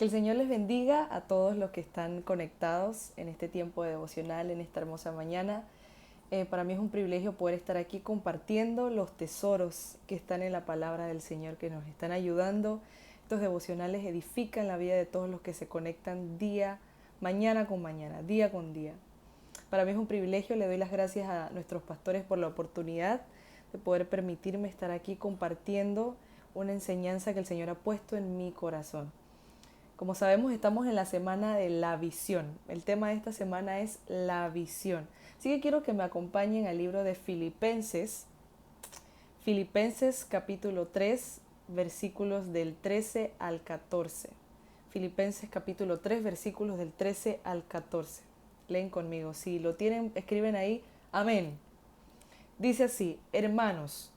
Que el Señor les bendiga a todos los que están conectados en este tiempo devocional, en esta hermosa mañana. Para mí es un privilegio poder estar aquí compartiendo los tesoros que están en la palabra del Señor, que nos están ayudando. Estos devocionales edifican la vida de todos los que se conectan mañana con mañana, día con día. Para mí es un privilegio, le doy las gracias a nuestros pastores por la oportunidad de poder permitirme estar aquí compartiendo una enseñanza que el Señor ha puesto en mi corazón. Como sabemos, estamos en la semana de la visión. El tema de esta semana es la visión. Así que quiero que me acompañen al libro de Filipenses. Filipenses capítulo 3, versículos del 13 al 14. Filipenses capítulo 3, versículos del 13 al 14. Leen conmigo. Si lo tienen, escriben ahí. Amén. Dice así: hermanos,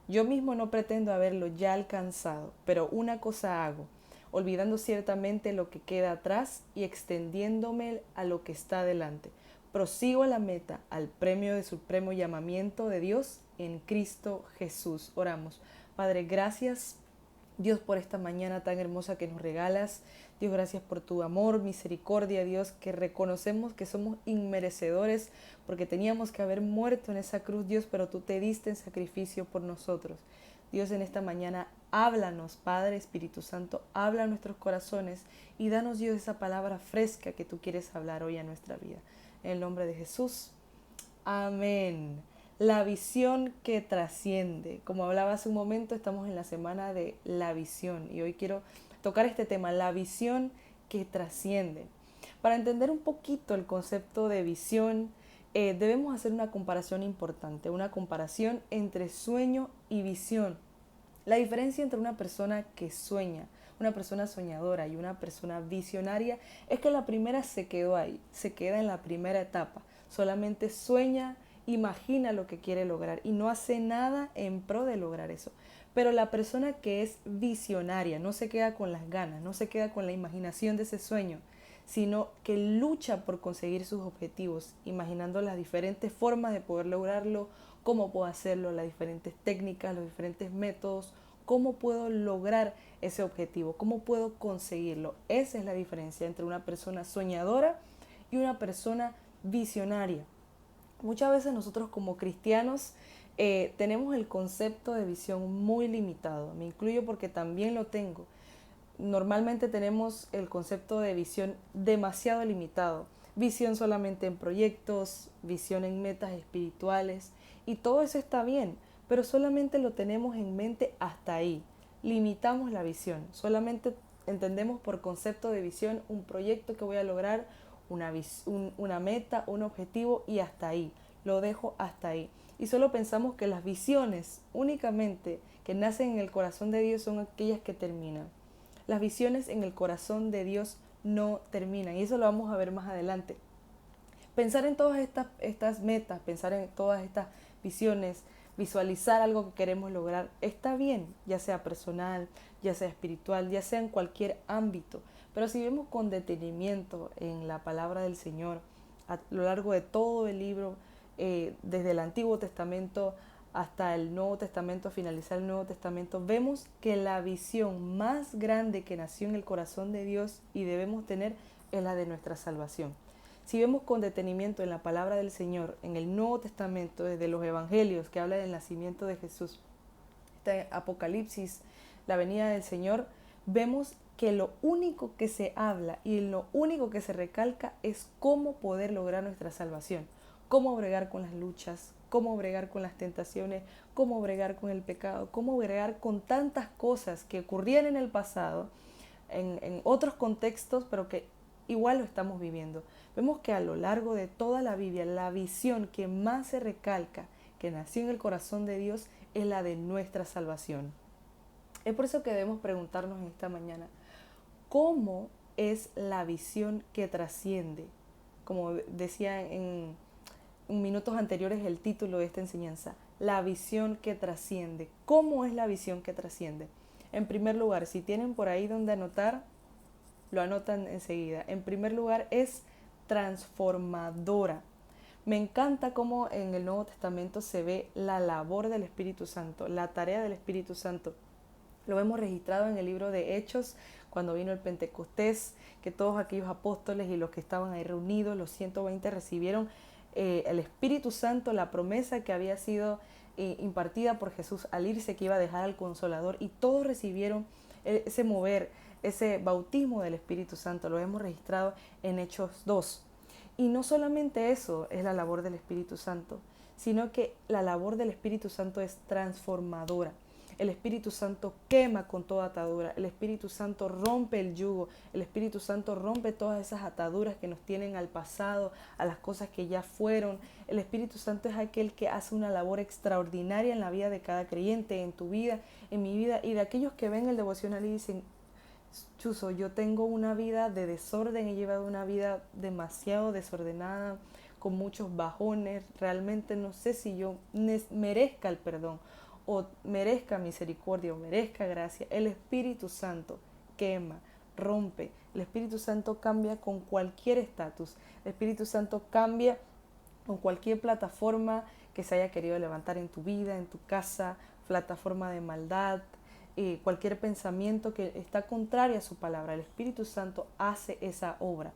yo mismo no pretendo haberlo ya alcanzado, pero una cosa hago, olvidando ciertamente lo que queda atrás y extendiéndome a lo que está delante. Prosigo a la meta, al premio de supremo llamamiento de Dios en Cristo Jesús. Oramos. Padre, gracias Dios, por esta mañana tan hermosa que nos regalas. Dios, gracias por tu amor, misericordia, Dios, que reconocemos que somos inmerecedores porque teníamos que haber muerto en esa cruz, Dios, pero tú te diste en sacrificio por nosotros. Dios, en esta mañana háblanos, Padre, Espíritu Santo, habla a nuestros corazones y danos, Dios, esa palabra fresca que tú quieres hablar hoy a nuestra vida. En el nombre de Jesús. Amén. La visión que trasciende. Como hablaba hace un momento, estamos en la semana de la visión y hoy quiero tocar este tema, la visión que trasciende. Para entender un poquito el concepto de visión, debemos hacer una comparación importante, una comparación entre sueño y visión. La diferencia entre una persona que sueña, una persona soñadora y una persona visionaria es que la primera se quedó ahí, se queda en la primera etapa. Solamente sueña, imagina lo que quiere lograr y no hace nada en pro de lograr eso. Pero la persona que es visionaria no se queda con las ganas, no se queda con la imaginación de ese sueño, sino que lucha por conseguir sus objetivos, imaginando las diferentes formas de poder lograrlo, cómo puedo hacerlo, las diferentes técnicas, los diferentes métodos, cómo puedo lograr ese objetivo, cómo puedo conseguirlo. Esa es la diferencia entre una persona soñadora y una persona visionaria. Muchas veces nosotros como cristianos tenemos el concepto de visión muy limitado. Me incluyo porque también lo tengo. Normalmente tenemos el concepto de visión demasiado limitado. Visión solamente en proyectos, visión en metas espirituales y todo eso está bien, pero solamente lo tenemos en mente hasta ahí. Limitamos la visión, solamente entendemos por concepto de visión un proyecto que voy a lograr, una meta, un objetivo y hasta ahí. Lo dejo hasta ahí. Y solo pensamos que las visiones únicamente que nacen en el corazón de Dios son aquellas que terminan. Las visiones en el corazón de Dios no terminan y eso lo vamos a ver más adelante. Pensar en todas estas metas, pensar en todas estas visiones, visualizar algo que queremos lograr, está bien, ya sea personal, ya sea espiritual, ya sea en cualquier ámbito. Pero si vemos con detenimiento en la palabra del Señor, a lo largo de todo el libro, desde el Antiguo Testamento hasta el Nuevo Testamento, finalizar el Nuevo Testamento, vemos que la visión más grande que nació en el corazón de Dios y debemos tener es la de nuestra salvación. Si vemos con detenimiento en la palabra del Señor, en el Nuevo Testamento, desde los Evangelios que habla del nacimiento de Jesús, este Apocalipsis, la venida del Señor, vemos que lo único que se habla y lo único que se recalca es cómo poder lograr nuestra salvación, cómo bregar con las luchas, cómo bregar con las tentaciones, cómo bregar con el pecado, cómo bregar con tantas cosas que ocurrían en el pasado, en otros contextos, pero que igual lo estamos viviendo. Vemos que a lo largo de toda la Biblia, la visión que más se recalca, que nació en el corazón de Dios, es la de nuestra salvación. Es por eso que debemos preguntarnos en esta mañana, ¿cómo es la visión que trasciende? Como decía en minutos anteriores el título de esta enseñanza, la visión que trasciende. ¿Cómo es la visión que trasciende? En primer lugar, si tienen por ahí donde anotar, lo anotan enseguida. En primer lugar, es transformadora. Me encanta cómo en el Nuevo Testamento se ve la labor del Espíritu Santo, la tarea del Espíritu Santo. Lo hemos registrado en el libro de Hechos, cuando vino el Pentecostés, que todos aquellos apóstoles y los que estaban ahí reunidos, los 120, recibieron el Espíritu Santo, la promesa que había sido impartida por Jesús al irse, que iba a dejar al Consolador, y todos recibieron ese mover, ese bautismo del Espíritu Santo. Lo hemos registrado en Hechos 2. Y no solamente eso es la labor del Espíritu Santo, sino que la labor del Espíritu Santo es transformadora. El Espíritu Santo quema con toda atadura. El Espíritu Santo rompe el yugo. El Espíritu Santo rompe todas esas ataduras que nos tienen al pasado, a las cosas que ya fueron. El Espíritu Santo es aquel que hace una labor extraordinaria en la vida de cada creyente, en tu vida, en mi vida, y de aquellos que ven el devocional y dicen: Chuzo, yo tengo una vida de desorden, he llevado una vida demasiado desordenada, con muchos bajones, realmente no sé si yo merezca el perdón, o merezca misericordia, o merezca gracia. El Espíritu Santo quema, rompe. El Espíritu Santo cambia con cualquier estatus. El Espíritu Santo cambia con cualquier plataforma que se haya querido levantar en tu vida, en tu casa, plataforma de maldad, cualquier pensamiento que está contrario a su palabra. El Espíritu Santo hace esa obra.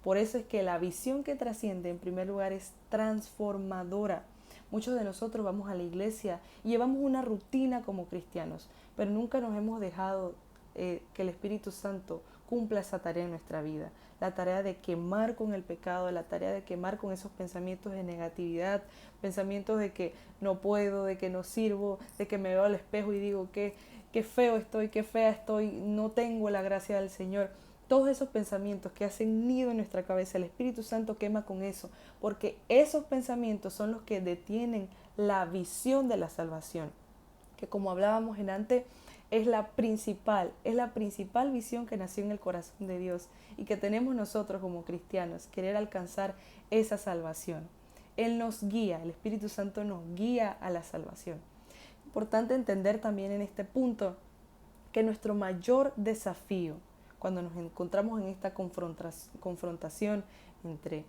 Por eso es que la visión que trasciende, en primer lugar, es transformadora. Muchos de nosotros vamos a la iglesia y llevamos una rutina como cristianos, pero nunca nos hemos dejado que el Espíritu Santo cumpla esa tarea en nuestra vida. La tarea de quemar con el pecado, la tarea de quemar con esos pensamientos de negatividad, pensamientos de que no puedo, de que no sirvo, de que me veo al espejo y digo que qué feo estoy, qué fea estoy, no tengo la gracia del Señor. Todos esos pensamientos que hacen nido en nuestra cabeza, el Espíritu Santo quema con eso, porque esos pensamientos son los que detienen la visión de la salvación, que como hablábamos en antes, es la principal visión que nació en el corazón de Dios y que tenemos nosotros como cristianos, querer alcanzar esa salvación. Él nos guía, el Espíritu Santo nos guía a la salvación. Importante entender también en este punto que nuestro mayor desafío cuando nos encontramos en esta confrontación entre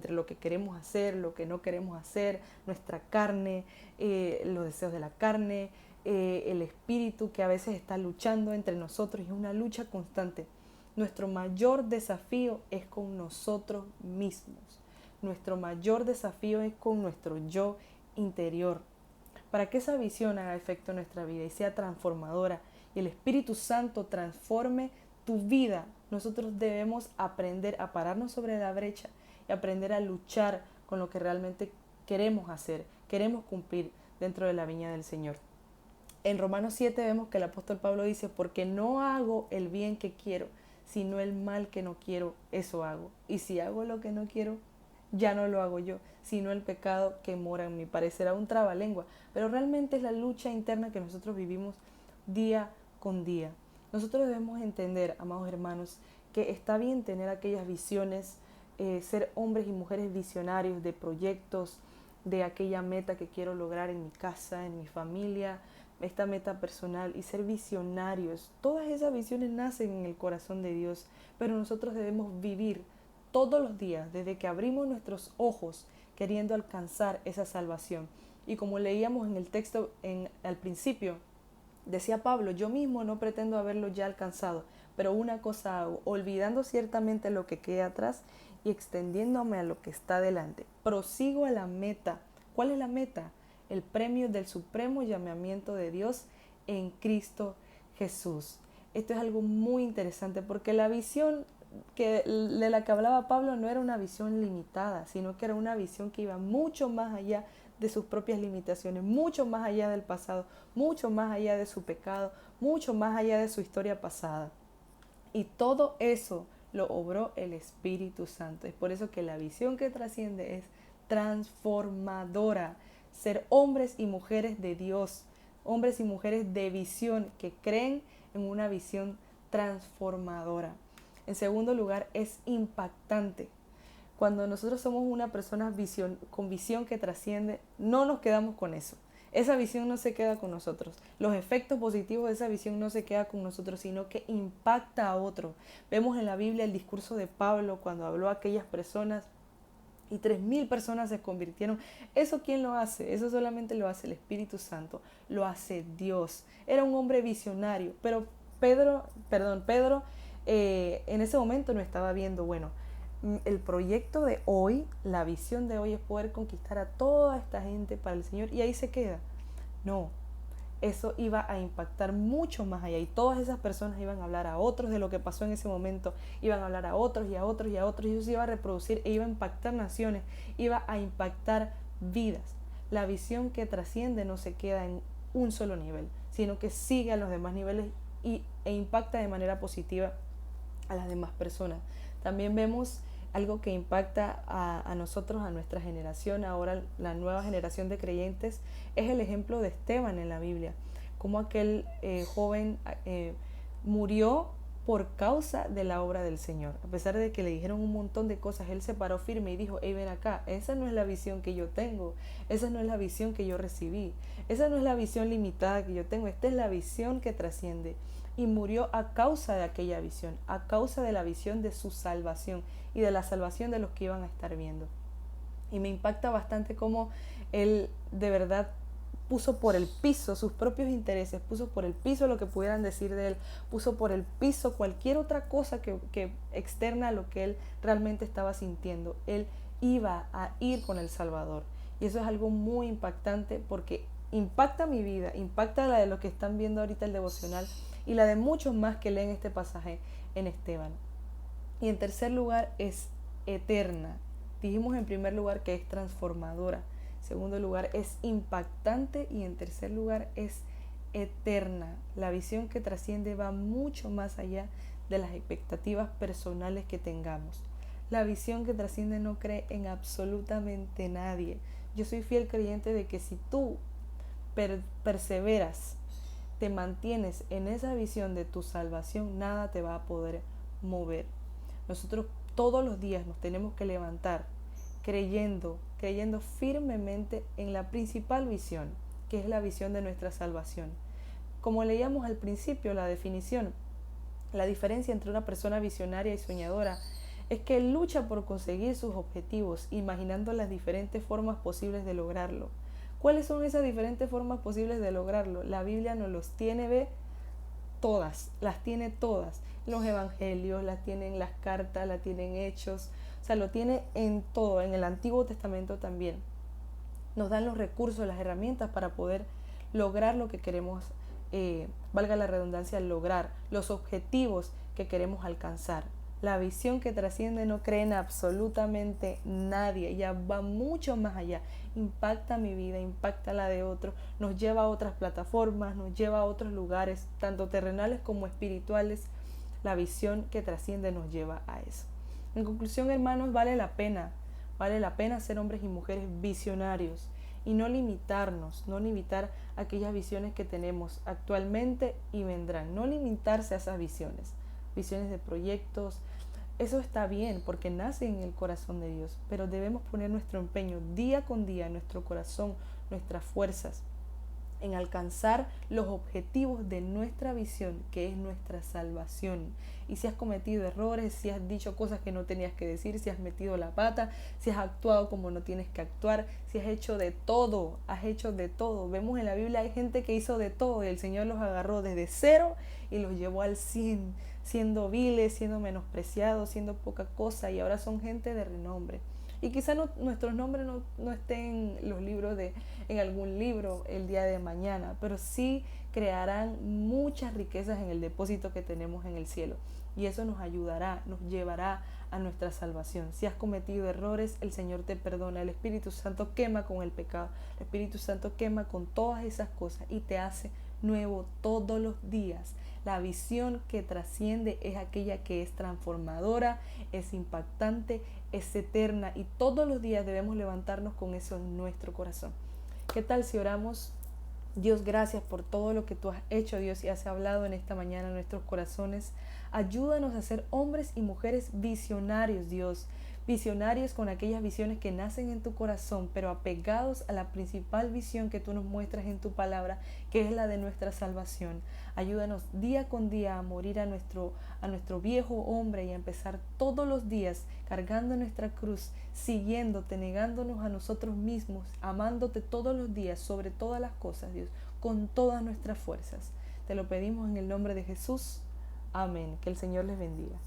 lo que queremos hacer, lo que no queremos hacer, nuestra carne, los deseos de la carne, el espíritu que a veces está luchando entre nosotros, y es una lucha constante. Nuestro mayor desafío es con nosotros mismos. Nuestro mayor desafío es con nuestro yo interior. Para que esa visión haga efecto en nuestra vida y sea transformadora y el Espíritu Santo transforme tu vida, nosotros debemos aprender a pararnos sobre la brecha y aprender a luchar con lo que realmente queremos hacer, queremos cumplir dentro de la viña del Señor. En Romanos 7 vemos que el apóstol Pablo dice: porque no hago el bien que quiero, sino el mal que no quiero, eso hago. Y si hago lo que no quiero, ya no lo hago yo, sino el pecado que mora en mí. Parecerá un trabalengua, pero realmente es la lucha interna que nosotros vivimos día con día. Nosotros debemos entender, amados hermanos, que está bien tener aquellas visiones, ser hombres y mujeres visionarios de proyectos, de aquella meta que quiero lograr en mi casa, en mi familia, esta meta personal, y ser visionarios. Todas esas visiones nacen en el corazón de Dios, pero nosotros debemos vivir todos los días, desde que abrimos nuestros ojos, queriendo alcanzar esa salvación. Y como leíamos en el texto al principio, decía Pablo: yo mismo no pretendo haberlo ya alcanzado, pero una cosa hago, olvidando ciertamente lo que queda atrás y extendiéndome a lo que está delante. Prosigo a la meta. ¿Cuál es la meta? El premio del supremo llamamiento de Dios en Cristo Jesús. Esto es algo muy interesante, porque la visión de la que hablaba Pablo no era una visión limitada, sino que era una visión que iba mucho más allá de sus propias limitaciones, mucho más allá del pasado, mucho más allá de su pecado, mucho más allá de su historia pasada. Y todo eso lo obró el Espíritu Santo. Es por eso que la visión que trasciende es transformadora. Ser hombres y mujeres de Dios, hombres y mujeres de visión, que creen en una visión transformadora. En segundo lugar, es impactante. Cuando nosotros somos una persona con visión que trasciende, no nos quedamos con eso. Esa visión no se queda con nosotros. Los efectos positivos de esa visión no se quedan con nosotros, sino que impacta a otro. Vemos en la Biblia el discurso de Pablo cuando habló a aquellas personas y 3,000 personas se convirtieron. ¿Eso quién lo hace? Eso solamente lo hace el Espíritu Santo, lo hace Dios. Era un hombre visionario, pero Pedro en ese momento no estaba viendo, bueno, el proyecto de hoy, la visión de hoy es poder conquistar a toda esta gente para el Señor y ahí se queda. No, eso iba a impactar mucho más allá y todas esas personas iban a hablar a otros de lo que pasó en ese momento, iban a hablar a otros y a otros y a otros y eso se iba a reproducir e iba a impactar naciones, iba a impactar vidas. La visión que trasciende no se queda en un solo nivel, sino que sigue a los demás niveles e impacta de manera positiva a las demás personas. También vemos algo que impacta a nosotros, a nuestra generación, ahora la nueva generación de creyentes, es el ejemplo de Esteban en la Biblia, como aquel joven murió por causa de la obra del Señor. A pesar de que le dijeron un montón de cosas, él se paró firme y dijo, hey, ven acá, esa no es la visión que yo tengo, esa no es la visión que yo recibí, esa no es la visión limitada que yo tengo, esta es la visión que trasciende. Y murió a causa de aquella visión, a causa de la visión de su salvación y de la salvación de los que iban a estar viendo. Y me impacta bastante cómo él de verdad puso por el piso sus propios intereses, puso por el piso lo que pudieran decir de él, puso por el piso cualquier otra cosa que externa a lo que él realmente estaba sintiendo. Él iba a ir con el Salvador. Y eso es algo muy impactante porque impacta mi vida, impacta la de los que están viendo ahorita el devocional y la de muchos más que leen este pasaje en Esteban. Y en tercer lugar es eterna. Dijimos en primer lugar que es transformadora. En segundo lugar es impactante y en tercer lugar es eterna. La visión que trasciende va mucho más allá de las expectativas personales que tengamos. La visión que trasciende no cree en absolutamente nadie. Yo soy fiel creyente de que si tú perseveras, te mantienes en esa visión de tu salvación, nada te va a poder mover. Nosotros todos los días nos tenemos que levantar creyendo firmemente en la principal visión, que es la visión de nuestra salvación. Como leíamos al principio la definición, la diferencia entre una persona visionaria y soñadora es que lucha por conseguir sus objetivos, imaginando las diferentes formas posibles de lograrlo. ¿Cuáles son esas diferentes formas posibles de lograrlo? La Biblia nos los tiene, todas, las tiene todas. Los evangelios, las tienen las cartas, las tienen hechos, o sea, lo tiene en todo, en el Antiguo Testamento también. Nos dan los recursos, las herramientas para poder lograr lo que queremos, valga la redundancia, lograr los objetivos que queremos alcanzar. La visión que trasciende no cree en absolutamente nadie, ya va mucho más allá, impacta mi vida, impacta la de otros, nos lleva a otras plataformas, nos lleva a otros lugares, tanto terrenales como espirituales. La visión que trasciende nos lleva a eso. En conclusión, hermanos, vale la pena ser hombres y mujeres visionarios y no limitarnos, no limitar aquellas visiones que tenemos actualmente y vendrán, no limitarse a esas visiones de proyectos. Eso está bien porque nace en el corazón de Dios, pero debemos poner nuestro empeño día con día, nuestro corazón, nuestras fuerzas en alcanzar los objetivos de nuestra visión, que es nuestra salvación. Y si has cometido errores, si has dicho cosas que no tenías que decir, si has metido la pata, si has actuado como no tienes que actuar, si has hecho de todo, has hecho de todo. Vemos en la Biblia hay gente que hizo de todo y el Señor los agarró desde cero y los llevó al 100, siendo viles, siendo menospreciados, siendo poca cosa, y ahora son gente de renombre. Y quizá nuestros nombres no estén en los libros en algún libro el día de mañana, pero sí crearán muchas riquezas en el depósito que tenemos en el cielo. Y eso nos ayudará, nos llevará a nuestra salvación. Si has cometido errores, el Señor te perdona. El Espíritu Santo quema con el pecado. El Espíritu Santo quema con todas esas cosas y te hace nuevo todos los días. La visión que trasciende es aquella que es transformadora, es impactante, es eterna y todos los días debemos levantarnos con eso en nuestro corazón. ¿Qué tal si oramos? Dios, gracias por todo lo que tú has hecho, Dios, y has hablado en esta mañana en nuestros corazones. Ayúdanos a ser hombres y mujeres visionarios, Dios. Visionarios con aquellas visiones que nacen en tu corazón, pero apegados a la principal visión que tú nos muestras en tu palabra, que es la de nuestra salvación. Ayúdanos día con día a morir a nuestro viejo hombre y a empezar todos los días cargando nuestra cruz, siguiéndote, negándonos a nosotros mismos, amándote todos los días sobre todas las cosas, Dios, con todas nuestras fuerzas. Te lo pedimos en el nombre de Jesús. Amén. Que el Señor les bendiga.